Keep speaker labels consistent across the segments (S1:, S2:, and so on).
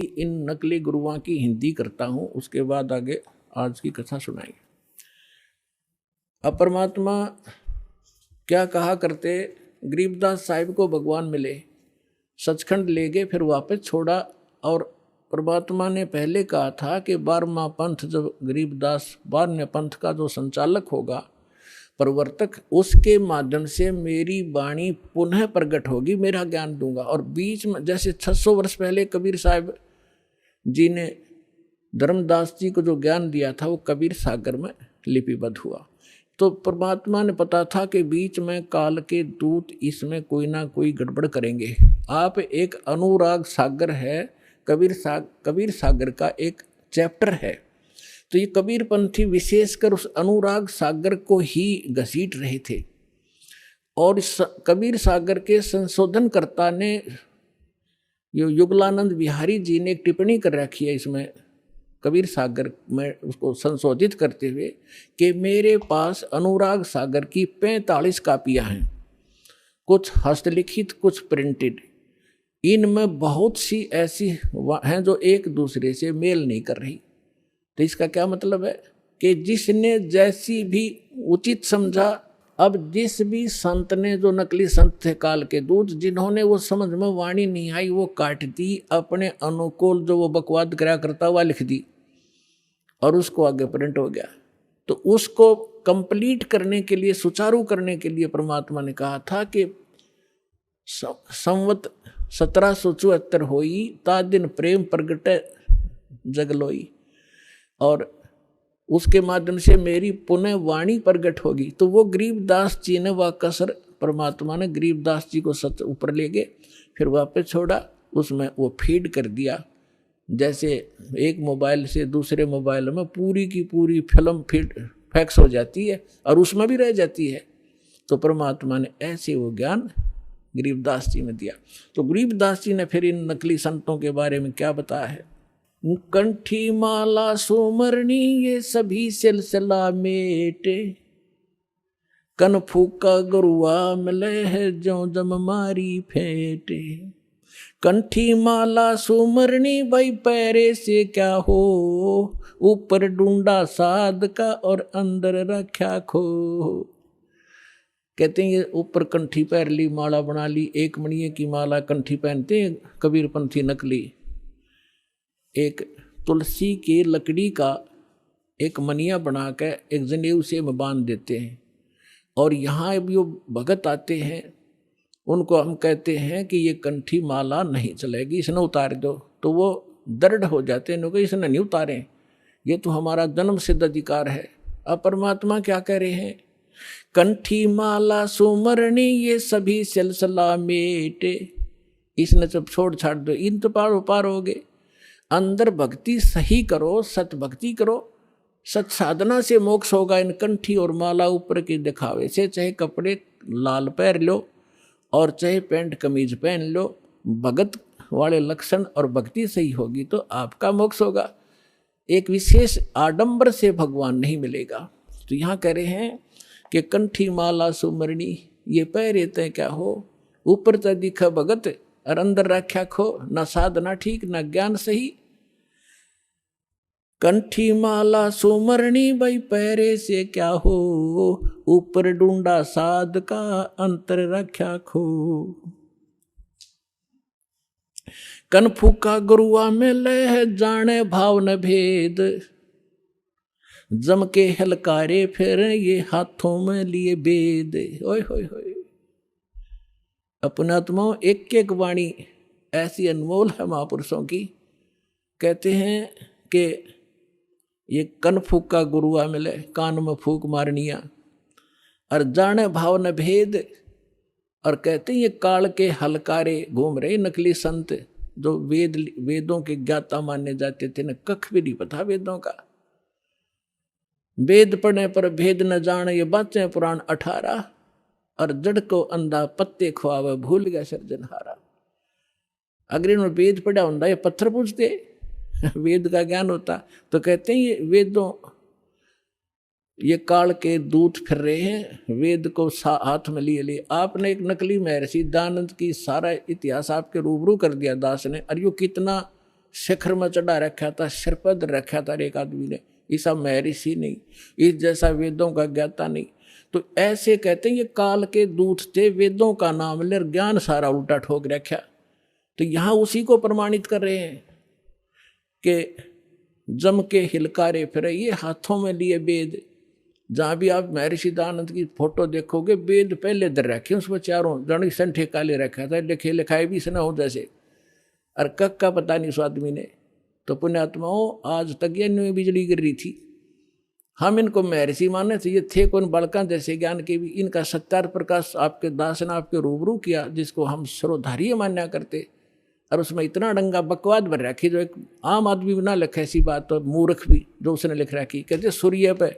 S1: इन नकली गुरुओं की हिंदी करता हूं, उसके बाद आगे आज की कथा सुनाएंगे। अब परमात्मा क्या कहा करते, गरीबदास साहिब को भगवान मिले, सचखंड ले गए, फिर वापस छोड़ा। और परमात्मा ने पहले कहा था कि 12वां पंथ जब गरीबदास 12वें पंथ का जो संचालक होगा, प्रवर्तक, उसके माध्यम से मेरी वाणी पुनः प्रकट होगी, मेरा ज्ञान दूंगा। और बीच में जैसे 600 वर्ष पहले कबीर साहब जी ने धर्मदास जी को जो ज्ञान दिया था वो कबीर सागर में लिपिबद्ध हुआ। तो परमात्मा ने पता था कि बीच में काल के दूत इसमें कोई ना कोई गड़बड़ करेंगे। आप एक अनुराग सागर है, कबीर सागर का एक चैप्टर है। तो ये कबीर पंथी विशेषकर उस अनुराग सागर को ही घसीट रहे थे। और इस कबीर सागर के संशोधनकर्ता ने, युगलानंद बिहारी जी ने एक टिप्पणी कर रखी है इसमें कबीर सागर में, उसको संशोधित करते हुए कि मेरे पास अनुराग सागर की 45 कापियाँ हैं, कुछ हस्तलिखित कुछ प्रिंटेड। इनमें बहुत सी ऐसी हैं जो एक दूसरे से मेल नहीं कर रही। तो इसका क्या मतलब है कि जिसने जैसी भी उचित समझा, अब जिस भी संत ने, जो नकली संत थे काल के दूत, जिन्होंने वो समझ में वाणी नहीं आई वो काट दी, अपने अनुकूल जो वो बकवाद करा करता हुआ लिख दी और उसको आगे प्रिंट हो गया। तो उसको कंप्लीट करने के लिए, सुचारू करने के लिए परमात्मा ने कहा था कि संवत 1774 होई, ता दिन प्रेम प्रगट जगलोई, और उसके माध्यम से मेरी पुनः वाणी प्रगट होगी। तो वो गरीबदास जी ने वह कसर, परमात्मा ने गरीबदास जी को सच ऊपर ले गए, फिर वापस छोड़ा, उसमें वो फीड कर दिया। जैसे एक मोबाइल से दूसरे मोबाइल में पूरी की पूरी फिल्म फीड फैक्स हो जाती है और उसमें भी रह जाती है। तो परमात्मा ने ऐसे वो ज्ञान गरीबदास जी में दिया। तो गरीबदास जी ने फिर इन नकली संतों के बारे में क्या बताया है, कंठी माला सुमरनी ये सभी सिलसिला मेटे, कन फूका गुरुआ मिले है जो जम मारी फेटे। कंठी माला सुमरनी भाई पैरे से क्या हो, ऊपर ढूंढा साध का और अंदर रखा खो। कहते हैं ये ऊपर कंठी पैर ली, माला बना ली, एक मणिये की माला कंठी पहनते हैं कबीरपंथी नकली। एक तुलसी की लकड़ी का एक मनिया बना कर एक जनेऊ से बांध देते हैं। और यहाँ भी वो भगत आते हैं, उनको हम कहते हैं कि ये कंठी माला नहीं चलेगी, इसने उतार दो। तो वो दृढ़ हो जाते हैं, इसने नहीं उतारें, ये तो हमारा जन्म सिद्ध अधिकार है। अब परमात्मा क्या कह रहे हैं, कंठी माला सुमरणी ये सभी सिलसिला मेटे, इसने जब छोड़ छाड़ दो, इन तो पार हो गए। अंदर भक्ति सही करो, सत भक्ति करो, सत साधना से मोक्ष होगा। इन कंठी और माला ऊपर के दिखावे से, चाहे कपड़े लाल पहन लो और चाहे पैंट कमीज पहन लो, भगत वाले लक्षण और भक्ति सही होगी तो आपका मोक्ष होगा। एक विशेष आडंबर से भगवान नहीं मिलेगा। तो यहाँ कह रहे हैं कि कंठी माला सुमरणी ये पहरे तय क्या हो, ऊपर तय दिखा भगत और अंदर रख्या खो, न साधना ठीक न ज्ञान सही। कंठी माला सुमरणी भाई पैरे से क्या हो, ऊपर ढूंढा साध का अंतर रख्या खो। कन फूका गुरुआ में लह जाने भाव न भेद, जम के हलकारे फिर ये हाथों में लिए बेद। ओए होए होए, अपनात्माओं एक एक वाणी ऐसी अनमोल है महापुरुषों की। कहते हैं कि ये कन फूका गुरुआ मिले, कान में फूक मारनिया, और जाने भाव न भेद। और कहते हैं ये काल के हलकारे घूम रहे नकली संत, जो वेदों के ज्ञाता माने जाते थे, न कख भी नहीं पता वेदों का। वेद पढ़ने पर भेद न जाने ये बातें पुराण 18, और जड़ को अंधा पत्ते खुआवे भूल गया सृजनहारा। अगर इन्होंने वेद पढ़ा होता ये पत्थर पूछते, वेद का ज्ञान होता। तो कहते हैं ये वेदों, ये काल के दूत फिर रहे हैं, वेद को हाथ में लिए। आपने एक नकली महर्षि दयानंद की सारा इतिहास आपके रूबरू कर दिया दास ने। और यो कितना शिखर में चढ़ा रखा था, सिर पर रखा था एक आदमी ने, ऐसा महर्षि नहीं, इस जैसा वेदों का ज्ञाता नहीं। तो ऐसे कहते हैं ये काल के दूत थे, वेदों का नाम ले ज्ञान सारा उल्टा ठोक रखा। तो यहाँ उसी को प्रमाणित कर रहे हैं कि जम के हिलकारे फिरे, ये हाथों में लिए वेद। जहाँ भी आप महर्षि दयानंद की फोटो देखोगे, वेद पहले दर रखे उसमें चारों जड़ी संठे काले रखा था, लिखे लिखाए भी सुना हो जैसे, और कक का पता नहीं उस आदमी ने। तो पुण्यात्माओं आज तक ये न्यू बिजली गिर रही थी, हम इनको महर्षि माने थे, ये थे कौन बालका जैसे ज्ञान के भी। इनका सत्यार प्रकाश आपके दास ने आपके रूबरू किया, जिसको हम सर्वधारीय मान्या करते, और उसमें इतना डंगा बकवाद भर रखी जो एक आम आदमी भी ना लिखे ऐसी बात, तो मूर्ख भी जो उसने लिख रखी। कहते सूर्य पे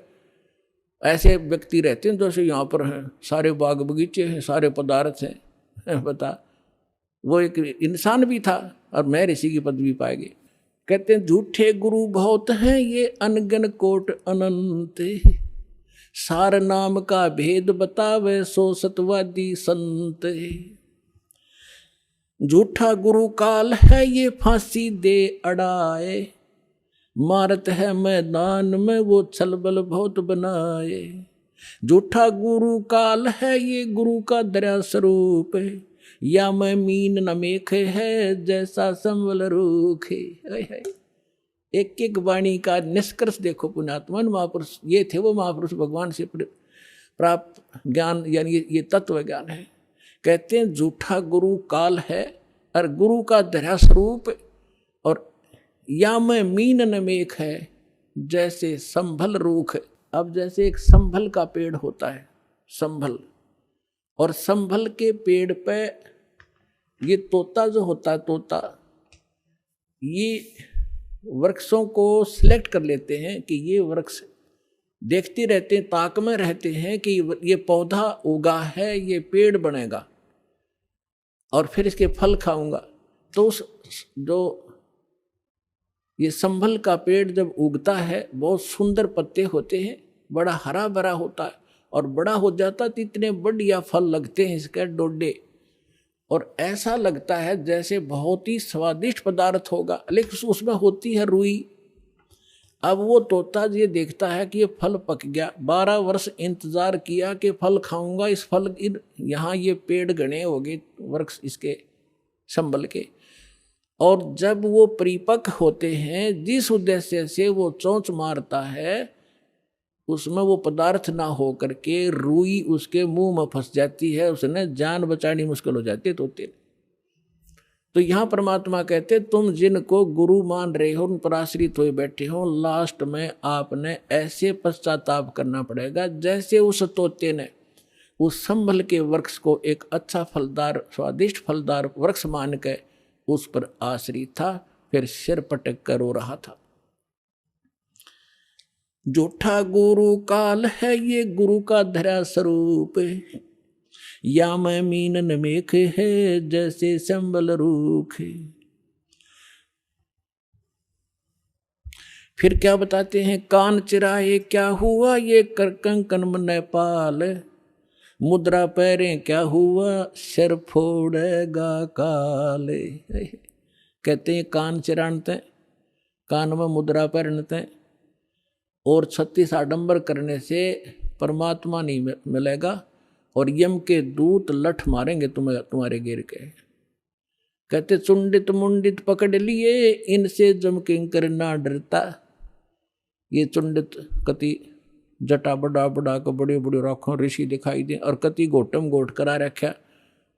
S1: ऐसे व्यक्ति रहते हैं जैसे यहाँ पर हैं, सारे बाग बगीचे हैं, सारे पदार्थ हैं, बता वो एक इंसान भी था और महर्षि की पदवी पाएगी। कहते हैं झूठे गुरु बहुत हैं ये अनगन कोट अनंत, सार नाम का भेद बतावे सो सतवादी संत। झूठा गुरु काल है ये फांसी दे अड़ाए, मारत है मैदान में वो छलबल बहुत बनाए। झूठा गुरु काल है ये गुरु का दया स्वरूप, या मैं मीन न मेख है जैसा संवल रूख है। एक एक वाणी का निष्कर्ष देखो पुण्यात्मन। महापुरुष ये थे, वो महापुरुष भगवान से प्राप्त ज्ञान, यानी ये तत्व ज्ञान है। कहते हैं झूठा गुरु काल है और गुरु का दया स्वरूप, और या मैं मीन न मेख है जैसे संभल रूख। अब जैसे एक संभल का पेड़ होता है, संभल, और संभल के पेड़ पे ये तोता जो होता है, तोता ये वृक्षों को सिलेक्ट कर लेते हैं कि ये वृक्ष, देखते रहते हैं, ताक में रहते हैं कि ये पौधा उगा है, ये पेड़ बनेगा और फिर इसके फल खाऊंगा। तो उस जो ये संभल का पेड़ जब उगता है, बहुत सुंदर पत्ते होते हैं, बड़ा हरा भरा होता है, और बड़ा हो जाता तो इतने बढ़िया फल लगते हैं इसके डोडे, और ऐसा लगता है जैसे बहुत ही स्वादिष्ट पदार्थ होगा, लेकिन उसमें होती है रुई। अब वो तोता ये देखता है कि ये फल पक गया, 12 वर्ष इंतजार किया कि फल खाऊंगा, इस फल यहाँ ये पेड़ घने हो गए वृक्ष इसके संभल के, और जब वो परिपक्व होते हैं, जिस उद्देश्य से वो चोंच मारता है, उसमें वो पदार्थ ना हो करके रुई उसके मुंह में फंस जाती है, उसने जान बचानी मुश्किल हो जाती है तोते। तो यहाँ परमात्मा कहते तुम जिनको गुरु मान रहे हो, उन पर आश्रित हुए बैठे हो, लास्ट में आपने ऐसे पश्चाताप करना पड़ेगा जैसे उस तोते ने उस संभल के वृक्ष को एक अच्छा फलदार, स्वादिष्ट फलदार वृक्ष मान के उस पर आश्रित था, फिर सिर पटक कर रो रहा था। झूठा गुरु काल है ये गुरु का धरा स्वरूप, या मैं मीनन मेख है जैसे संबल रूख। फिर क्या बताते हैं, कान चिराए क्या हुआ ये कर कंकन मन पाल, मुद्रा पैरें क्या हुआ सिर फोड़ेगा काल। कहते हैं कान चिरानते, कान में मुद्रा पहनते, और 36 आडंबर करने से परमात्मा नहीं मिलेगा, और यम के दूत लठ मारेंगे तुम्हें तुम्हारे गिर के। कहते चुंडित मुंडित पकड़ लिए इनसे जम किंकर ना डरता। ये चुंडित कति जटा बड़ा बड़ा को बड़े बड़े राखों ऋषि दिखाई दे, और कति गोटम गोट करा रखा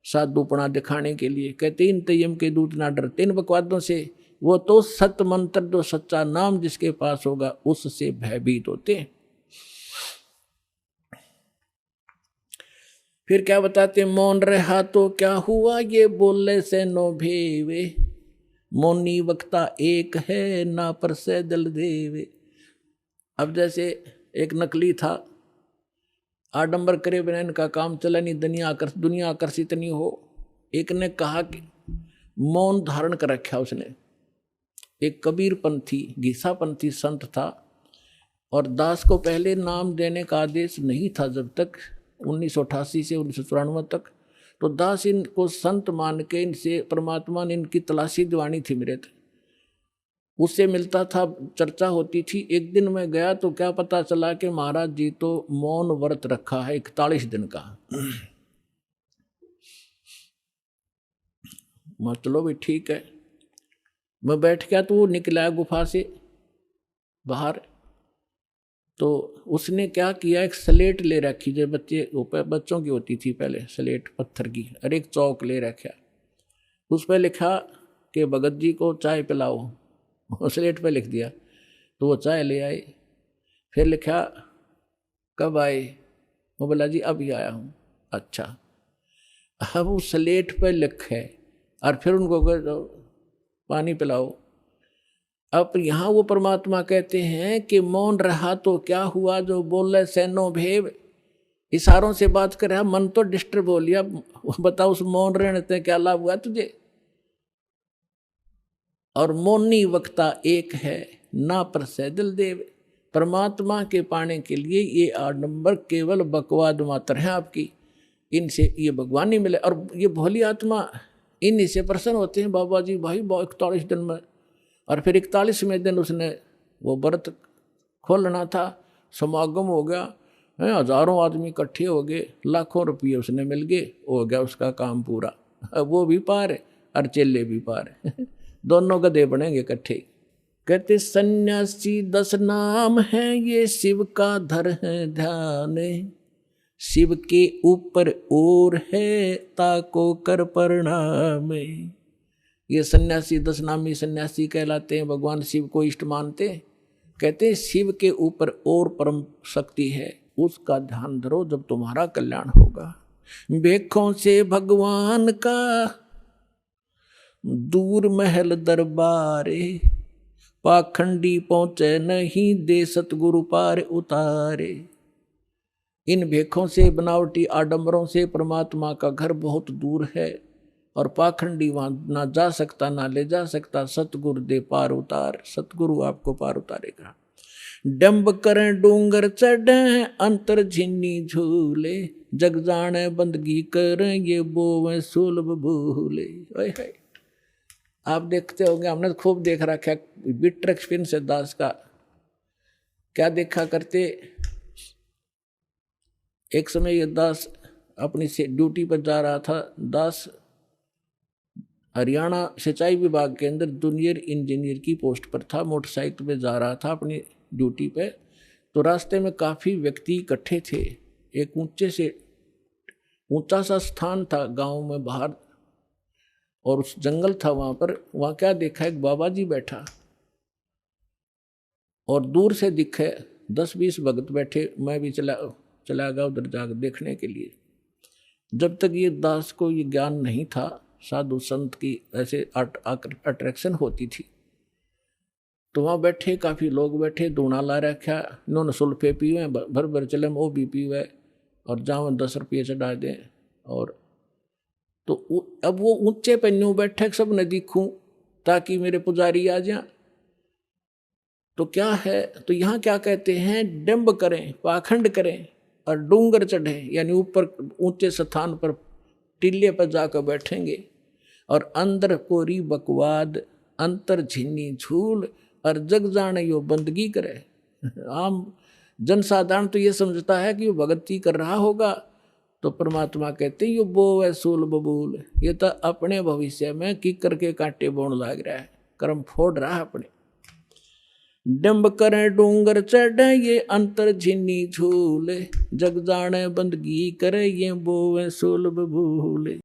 S1: साधुपना दिखाने के लिए। कहते इन यम के दूत ना डरते इन बकवादों से, वो तो सत मंत्र जो सच्चा नाम जिसके पास होगा उससे भयभीत होते हैं। फिर क्या बताते, मौन रहा तो क्या हुआ ये बोले से नो भेवे, मौनी वक्ता एक है ना पर से दल देवे। अब जैसे एक नकली था, आडंबर करे बिना इनका काम चला नहीं, दुनिया आकर्षित नहीं हो। एक ने कहा कि मौन धारण कर रखा उसने, एक कबीरपंथी घिसापंथी संत था, और दास को पहले नाम देने का आदेश नहीं था जब तक 1988 से 1994 तक। तो दास इनको संत मान के इनसे परमात्मा ने इनकी तलाशी दिवानी थी मेरे थे। उससे मिलता था, चर्चा होती थी। एक दिन मैं गया तो क्या पता चला कि महाराज जी तो मौन व्रत रखा है 41 दिन का। मैं चलो भी ठीक है। मैं बैठ गया तो वो निकला गुफा से बाहर। तो उसने क्या किया, एक स्लेट ले रखी जो बच्चों की होती थी पहले, स्लेट पत्थर की, और एक चौक ले रखा। उस पर लिखा कि भगत जी को चाय पिलाओ। स्लेट पे लिख दिया। तो वो चाय ले आए। फिर लिखा कब आए, वो बोला जी अभी आया हूँ। अच्छा, अब उस स्लेट पे लिखे और फिर उनको पानी पिलाओ। अब यहाँ वो परमात्मा कहते हैं कि मौन रहा तो क्या हुआ, जो बोले सैनो भेव, इशारों से बात कर रहा, मन तो डिस्टर्ब हो लिया। बताओ उस मौन रहने से क्या लाभ हुआ तुझे। और मौनी वक्ता एक है ना पर सैदल देव। परमात्मा के पाने के लिए ये आडंबर केवल बकवाद मात्र है आपकी, इनसे ये भगवान नहीं मिले। और ये भोली आत्मा इन्हीं से प्रसन्न होते हैं। बाबा जी भाई 41 दिन में, और फिर 41वें दिन उसने वो व्रत खोलना था, समागम हो गया, हजारों आदमी इकट्ठे हो गए, लाखों रुपये उसने मिल गए, हो गया उसका काम पूरा। अब वो भी पार है और चेले भी पार है। दोनों गधे बनेंगे इकट्ठे। कहते सन्यासी 10 नाम है, ये शिव का धर है ध्यान, शिव के ऊपर और है ताको कर प्रणाम। ये सन्यासी 10 नामी सन्यासी कहलाते हैं, भगवान शिव को इष्ट मानते। कहते हैं शिव के ऊपर और परम शक्ति है, उसका ध्यान धरो जब तुम्हारा कल्याण होगा। बेखों से भगवान का दूर महल दरबारे, पाखंडी पहुंचे नहीं दे सतगुरु पार उतारे। इन भेखों से, बनावटी आडंबरों से परमात्मा का घर बहुत दूर है, और पाखंडी वहां ना जा सकता ना ले जा सकता। सतगुरु दे पार उतार, सतगुरु आपको पार उतारेगा। डंब करें डूंगर चढ़े, अंतर झिन्नी झूले, जग जाने बंदगी करें ये बोवे सुलभ भूले। आप देखते होंगे, हमने तो खूब देख रखा है बिटर एक्सपीरियंस है दास का। क्या देखा करते, एक समय ये दास अपनी ड्यूटी पर जा रहा था। दास हरियाणा सिंचाई विभाग के अंदर जूनियर इंजीनियर की पोस्ट पर था, मोटरसाइकिल पे जा रहा था अपनी ड्यूटी पे। तो रास्ते में काफ़ी व्यक्ति इकट्ठे थे। एक ऊंचा सा स्थान था गांव में बाहर, और उस जंगल था वहाँ पर। वहाँ क्या देखा, एक बाबा जी बैठा, और दूर से दिखे 10-20 भगत बैठे। मैं भी चला गया उधर जाकर देखने के लिए। जब तक ये दास को ये ज्ञान नहीं था, साधु संत की ऐसे अट्रैक्शन होती थी। तो वहाँ बैठे काफ़ी लोग बैठे, दूना ला रखा, इन्होंने सुल्फे पीवे, भर भर चले वो भी पीवे, और जहाँ 10 रुपये चढ़ा दें। और तो अब वो ऊंचे पे न्यू बैठे, सब न दिखूं ताकि मेरे पुजारी आ जाए। तो क्या है, तो यहाँ क्या कहते हैं, डंब करें, पाखंड करें और डूंगर चढ़े, यानी ऊपर ऊंचे स्थान पर टिल्ले पर जाकर बैठेंगे, और अंदर कोरी बकवाद, अंतर झिन्नी झूल, और जग जाने यो बंदगी करे। आम जनसाधारण तो ये समझता है कि वो भगती कर रहा होगा, तो परमात्मा कहते यो बो वै सूल बबूल, ये तो अपने भविष्य में की करके कांटे बोन लाग रहा है, कर्म फोड़ रहा है अपने। डंब करे डूंगर चढ़े, ये अंतर झिन्नी झूले, जग जाने बंदगी करे, ये बो वै सूल बबूल।